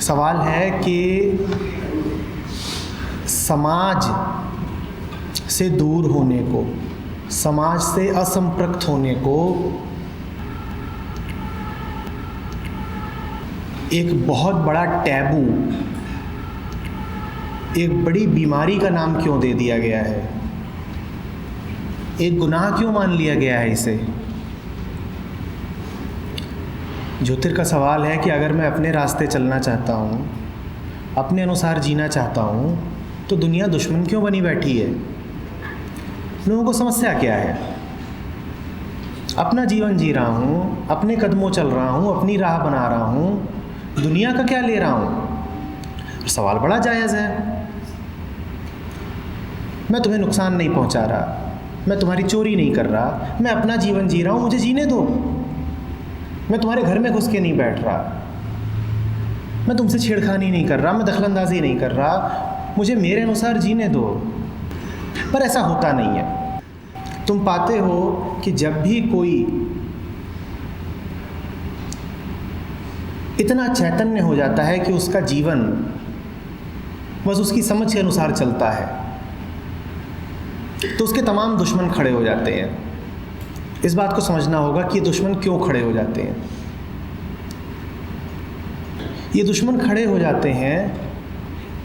सवाल है कि समाज से दूर होने को, समाज से असंपृक्त होने को एक बहुत बड़ा टैबू, एक बड़ी बीमारी का नाम क्यों दे दिया गया है? एक गुनाह क्यों मान लिया गया है इसे? ज्योतिर का सवाल है कि अगर मैं अपने रास्ते चलना चाहता हूँ, अपने अनुसार जीना चाहता हूँ, तो दुनिया दुश्मन क्यों बनी बैठी है? लोगों को समस्या क्या है? अपना जीवन जी रहा हूँ, अपने कदमों चल रहा हूँ, अपनी राह बना रहा हूँ, दुनिया का क्या ले रहा हूँ? सवाल बड़ा जायज़ है। मैं तुम्हें नुकसान नहीं पहुँचा रहा, मैं तुम्हारी चोरी नहीं कर रहा, मैं अपना जीवन जी रहा हूँ, मुझे जीने दो। मैं तुम्हारे घर में घुस के नहीं बैठ रहा, मैं तुमसे छेड़खानी नहीं कर रहा, मैं दखलंदाजी नहीं कर रहा, मुझे मेरे अनुसार जीने दो। पर ऐसा होता नहीं है। तुम पाते हो कि जब भी कोई इतना चैतन्य हो जाता है कि उसका जीवन बस उसकी समझ के अनुसार चलता है, तो उसके तमाम दुश्मन खड़े हो जाते हैं। इस बात को समझना होगा कि ये दुश्मन क्यों खड़े हो जाते हैं। ये दुश्मन खड़े हो जाते हैं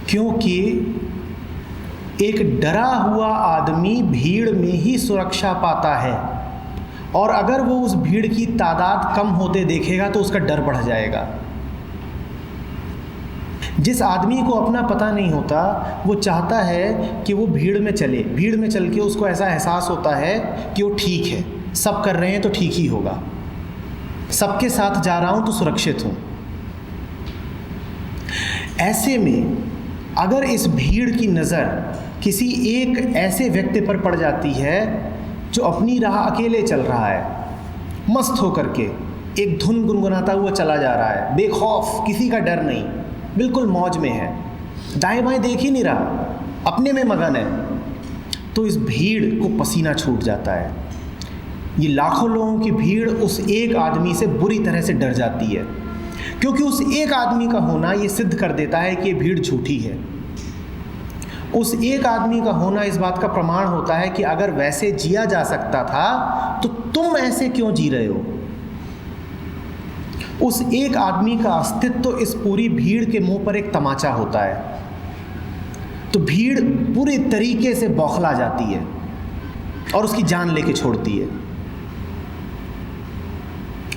क्योंकि एक डरा हुआ आदमी भीड़ में ही सुरक्षा पाता है, और अगर वो उस भीड़ की तादाद कम होते देखेगा तो उसका डर बढ़ जाएगा। जिस आदमी को अपना पता नहीं होता, वो चाहता है कि वो भीड़ में चले, भीड़ में चल के उसको ऐसा एहसास होता है कि वो ठीक है, सब कर रहे हैं तो ठीक ही होगा, सबके साथ जा रहा हूँ तो सुरक्षित हूँ। ऐसे में अगर इस भीड़ की नज़र किसी एक ऐसे व्यक्ति पर पड़ जाती है जो अपनी राह अकेले चल रहा है, मस्त होकर के एक धुन गुनगुनाता हुआ चला जा रहा है, बेखौफ, किसी का डर नहीं, बिल्कुल मौज में है, दाएं बाएं देख ही नहीं रहा, अपने में मगन है, तो इस भीड़ को पसीना छूट जाता है। ये लाखों लोगों की भीड़ उस एक आदमी से बुरी तरह से डर जाती है, क्योंकि उस एक आदमी का होना ये सिद्ध कर देता है कि ये भीड़ झूठी है। उस एक आदमी का होना इस बात का प्रमाण होता है कि अगर वैसे जिया जा सकता था तो तुम ऐसे क्यों जी रहे हो। उस एक आदमी का अस्तित्व तो इस पूरी भीड़ के मुंह पर एक तमाचा होता है, तो भीड़ पूरे तरीके से बौखला जाती है और उसकी जान लेके छोड़ती है।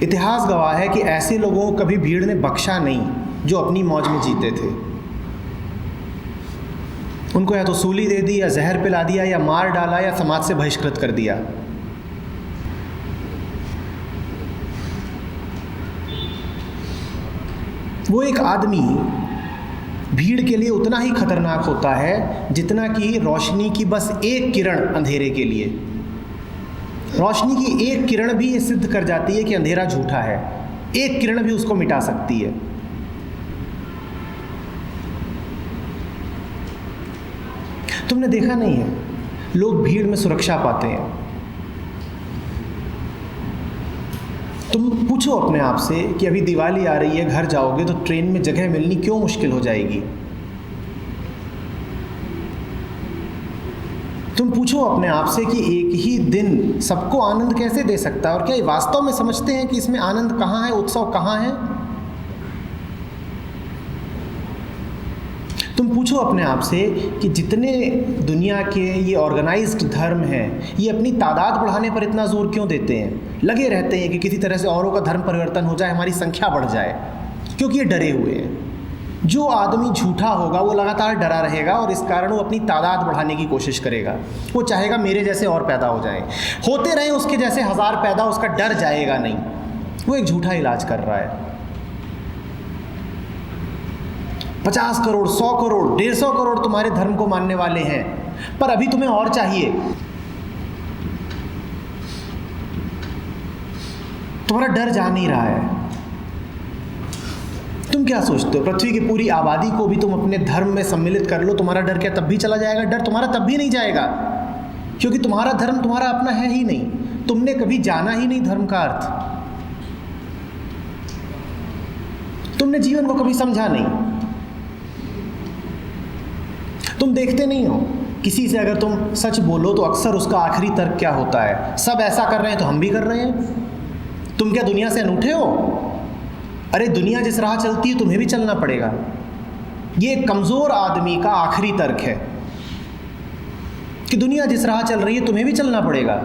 इतिहास गवाह है कि ऐसे लोगों को कभी भीड़ ने बख्शा नहीं जो अपनी मौज में जीते थे। उनको या तो सूली दे दी, या जहर पिला दिया, या मार डाला, या समाज से बहिष्कृत कर दिया। वो एक आदमी भीड़ के लिए उतना ही खतरनाक होता है जितना कि रोशनी की बस एक किरण अंधेरे के लिए। रोशनी की एक किरण भी ये सिद्ध कर जाती है कि अंधेरा झूठा है, एक किरण भी उसको मिटा सकती है। तुमने देखा नहीं है, लोग भीड़ में सुरक्षा पाते हैं। तुम पूछो अपने आप से कि अभी दिवाली आ रही है, घर जाओगे तो ट्रेन में जगह मिलनी क्यों मुश्किल हो जाएगी? तुम पूछो अपने आप से कि एक ही दिन सबको आनंद कैसे दे सकता है, और क्या ये वास्तव में समझते हैं कि इसमें आनंद कहाँ है, उत्सव कहाँ है? तुम पूछो अपने आप से कि जितने दुनिया के ये ऑर्गेनाइज्ड धर्म हैं, ये अपनी तादाद बढ़ाने पर इतना जोर क्यों देते हैं? लगे रहते हैं कि किसी तरह से औरों का धर्म परिवर्तन हो जाए, हमारी संख्या बढ़ जाए, क्योंकि ये डरे हुए हैं। जो आदमी झूठा होगा वो लगातार डरा रहेगा, और इस कारण वो अपनी तादाद बढ़ाने की कोशिश करेगा। वो चाहेगा मेरे जैसे और पैदा हो जाए, होते रहे उसके जैसे हज़ार पैदा, उसका डर जाएगा नहीं। वो एक झूठा इलाज कर रहा है। 50 करोड़, 100 करोड़, 150 करोड़ तुम्हारे धर्म को मानने वाले हैं, पर अभी तुम्हें और चाहिए। तुम्हारा डर जा नहीं रहा है। तुम क्या सोचते हो, पृथ्वी की पूरी आबादी को भी तुम अपने धर्म में सम्मिलित कर लो, तुम्हारा डर क्या तब भी चला जाएगा? डर तुम्हारा तब भी नहीं जाएगा, क्योंकि तुम्हारा धर्म तुम्हारा अपना है ही नहीं। तुमने कभी जाना ही नहीं धर्म का अर्थ, तुमने जीवन को कभी समझा नहीं। तुम देखते नहीं हो, किसी से अगर तुम सच बोलो तो अक्सर उसका आखिरी तर्क क्या होता है? सब ऐसा कर रहे हैं तो हम भी कर रहे हैं। तुम क्या दुनिया से अनूठे हो? अरे दुनिया जिस राह चलती है तुम्हें भी चलना पड़ेगा। ये कमज़ोर आदमी का आखिरी तर्क है कि दुनिया जिस राह चल रही है तुम्हें भी चलना पड़ेगा।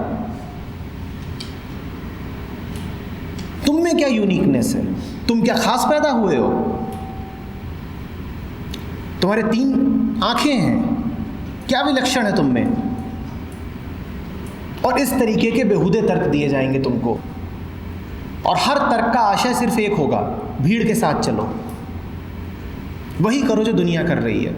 तुम में क्या यूनिकनेस है? तुम क्या खास पैदा हुए हो? तुम्हारे 3 आंखें हैं, क्या विलक्षण है तुम में? और इस तरीके के बेहुदे तर्क दिए जाएंगे तुमको, और हर तर्क का आशय सिर्फ एक होगा, भीड़ के साथ चलो, वही करो जो दुनिया कर रही है।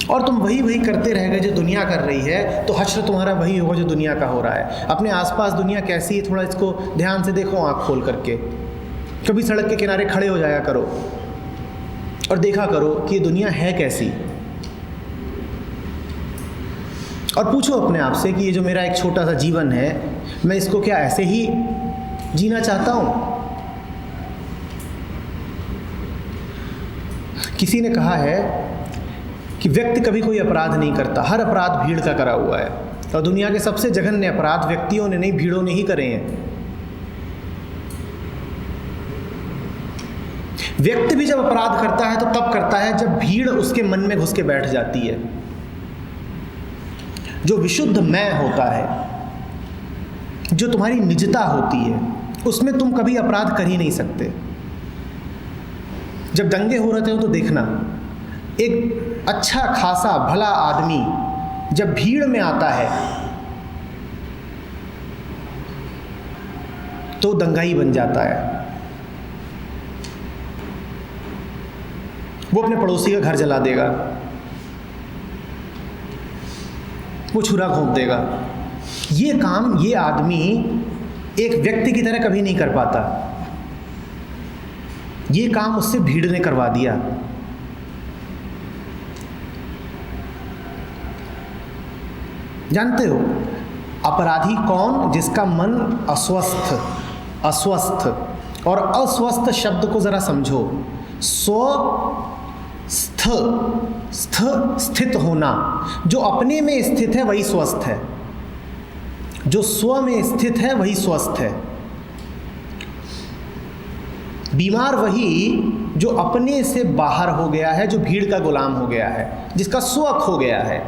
और तुम वही करते रह गए जो दुनिया कर रही है, तो हश्र तुम्हारा वही होगा जो दुनिया का हो रहा है। अपने आसपास दुनिया कैसी है थोड़ा इसको ध्यान से देखो, आँख खोल करके। कभी सड़क के किनारे खड़े हो जाया करो और देखा करो कि ये दुनिया है कैसी, और पूछो अपने आप से कि ये जो मेरा एक छोटा सा जीवन है, मैं इसको क्या ऐसे ही जीना चाहता हूँ? किसी ने कहा है कि व्यक्ति कभी कोई अपराध नहीं करता, हर अपराध भीड़ का करा हुआ है। और दुनिया के सबसे जघन्य अपराध व्यक्तियों ने नहीं, भीड़ों ने ही करे हैं। व्यक्ति भी जब अपराध करता है तो तब करता है जब भीड़ उसके मन में घुस के बैठ जाती है। जो विशुद्ध मैं होता है, जो तुम्हारी निजता होती है, उसमें तुम कभी अपराध कर ही नहीं सकते। जब दंगे हो रहे थे तो देखना, एक अच्छा खासा भला आदमी जब भीड़ में आता है तो दंगाई बन जाता है। वो अपने पड़ोसी का घर जला देगा, वो छुरा घोंप देगा। ये काम ये आदमी एक व्यक्ति की तरह कभी नहीं कर पाता। ये काम उससे भीड़ ने करवा दिया। जानते हो अपराधी कौन? जिसका मन अस्वस्थ और अस्वस्थ शब्द को जरा समझो। स्थित होना, जो अपने में स्थित है वही स्वस्थ है, जो स्व में स्थित है वही स्वस्थ है। बीमार वही जो अपने से बाहर हो गया है, जो भीड़ का गुलाम हो गया है, जिसका स्व खो गया है।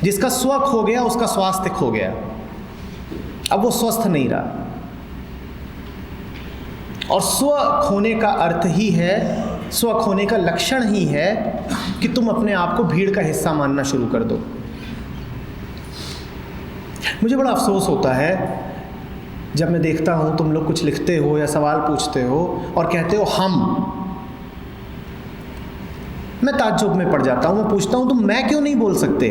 जिसका स्व खो गया उसका स्वास्थ्य खो गया, अब वो स्वस्थ नहीं रहा। और स्व खोने का अर्थ ही है, स्व खोने का लक्षण ही है कि तुम अपने आप को भीड़ का हिस्सा मानना शुरू कर दो। मुझे बड़ा अफसोस होता है जब मैं देखता हूँ तुम लोग कुछ लिखते हो या सवाल पूछते हो और कहते हो हम। मैं ताज्जुब में पड़ जाता हूँ। मैं पूछता हूँ तुम मैं क्यों नहीं बोल सकते?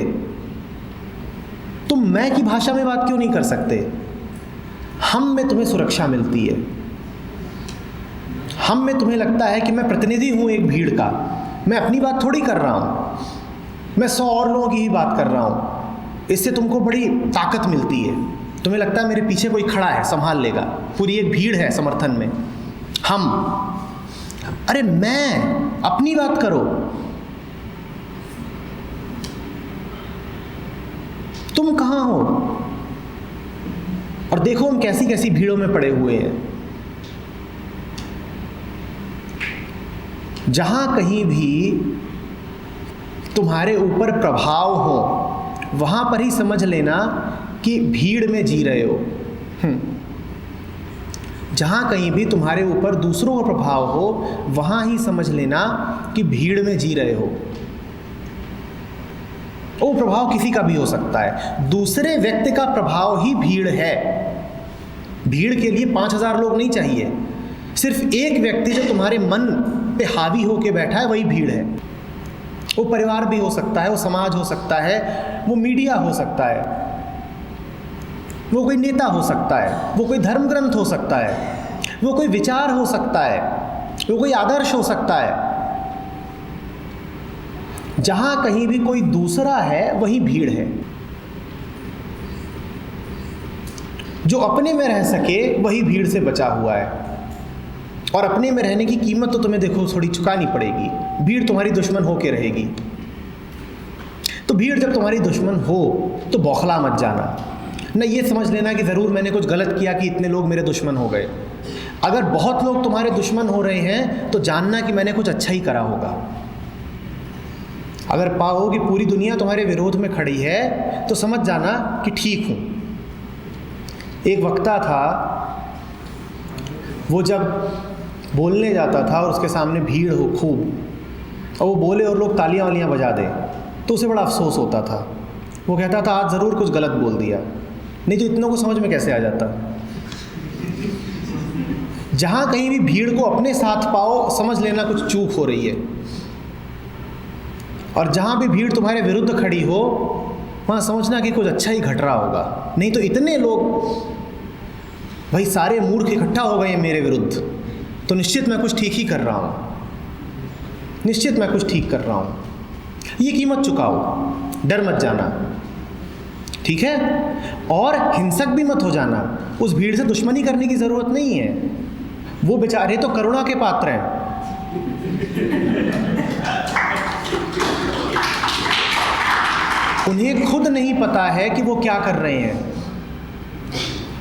तुम मैं की भाषा में बात क्यों नहीं कर सकते? हम में तुम्हें सुरक्षा मिलती है। हम में तुम्हें लगता है कि मैं प्रतिनिधि हूँ एक भीड़ का, मैं अपनी बात थोड़ी कर रहा हूँ, मैं 100 और लोगों की ही बात कर रहा हूँ। इससे तुमको बड़ी ताकत मिलती है। तुम्हें लगता है मेरे पीछे कोई खड़ा है, संभाल लेगा, पूरी एक भीड़ है समर्थन में। हम, अरे मैं, अपनी बात करो। तुम कहाँ हो? और देखो हम कैसी कैसी भीड़ों में पड़े हुए हैं। जहां कहीं भी तुम्हारे ऊपर प्रभाव हो वहां पर ही समझ लेना कि भीड़ में जी रहे हो। जहां कहीं भी तुम्हारे ऊपर दूसरों का प्रभाव हो वहां ही समझ लेना कि भीड़ में जी रहे हो। वो प्रभाव किसी का भी हो सकता है, दूसरे व्यक्ति का प्रभाव ही भीड़ है। भीड़ के लिए 5000 लोग नहीं चाहिए, सिर्फ एक व्यक्ति जो तुम्हारे मन पे हावी होके बैठा है वही भीड़ है। वो परिवार भी हो सकता है, वो समाज हो सकता है, वो मीडिया हो सकता है, वो कोई नेता हो सकता है, वो कोई धर्म ग्रंथ हो सकता है, वो कोई विचार हो सकता है, वो कोई आदर्श हो सकता है। जहां कहीं भी कोई दूसरा है वही भीड़ है। जो अपने में रह सके वही भीड़ से बचा हुआ है। और अपने में रहने की कीमत तो तुम्हें देखो थोड़ी चुकानी पड़ेगी। भीड़ तुम्हारी दुश्मन हो के रहेगी। तो भीड़ जब तुम्हारी दुश्मन हो तो बौखला मत जाना, न ये समझ लेना कि ज़रूर मैंने कुछ गलत किया कि इतने लोग मेरे दुश्मन हो गए। अगर बहुत लोग तुम्हारे दुश्मन हो रहे हैं तो जानना कि मैंने कुछ अच्छा ही करा होगा। अगर पाओ कि पूरी दुनिया तुम्हारे विरोध में खड़ी है तो समझ जाना कि ठीक हूँ। एक वक्ता था, वो जब बोलने जाता था और उसके सामने भीड़ हो खूब और वो बोले और लोग तालियां वालियां बजा दें तो उसे बड़ा अफसोस होता था। वो कहता था आज ज़रूर कुछ गलत बोल दिया, नहीं तो इतनों को समझ में कैसे आ जाता। जहाँ कहीं भी भीड़ को अपने साथ पाओ समझ लेना कुछ चूक हो रही है, और जहाँ भी भीड़ तुम्हारे विरुद्ध खड़ी हो वहाँ समझना कि कुछ अच्छा ही घट रहा होगा। नहीं तो इतने लोग भाई सारे मूर्ख इकट्ठा हो गए हैं मेरे विरुद्ध, तो निश्चित मैं कुछ ठीक ही कर रहा हूँ, निश्चित मैं कुछ ठीक कर रहा हूँ। ये कीमत चुकाओ, डर मत जाना, ठीक है? और हिंसक भी मत हो जाना। उस भीड़ से दुश्मनी करने की ज़रूरत नहीं है, वो बेचारे तो करुणा के पात्र हैं। उन्हें खुद नहीं पता है कि वो क्या कर रहे हैं,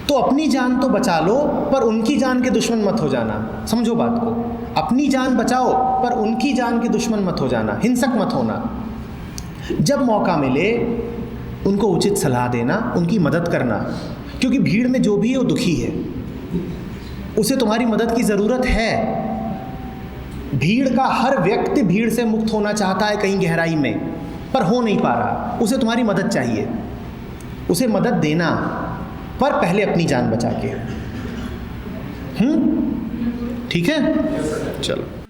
तो अपनी जान तो बचा लो पर उनकी जान के दुश्मन मत हो जाना। समझो बात को, अपनी जान बचाओ पर उनकी जान के दुश्मन मत हो जाना, हिंसक मत होना। जब मौका मिले उनको उचित सलाह देना, उनकी मदद करना, क्योंकि भीड़ में जो भी है वो दुखी है, उसे तुम्हारी मदद की ज़रूरत है। भीड़ का हर व्यक्ति भीड़ से मुक्त होना चाहता है कहीं गहराई में, पर हो नहीं पा रहा, उसे तुम्हारी मदद चाहिए। उसे मदद देना, पर पहले अपनी जान बचा के। ठीक है, चलो।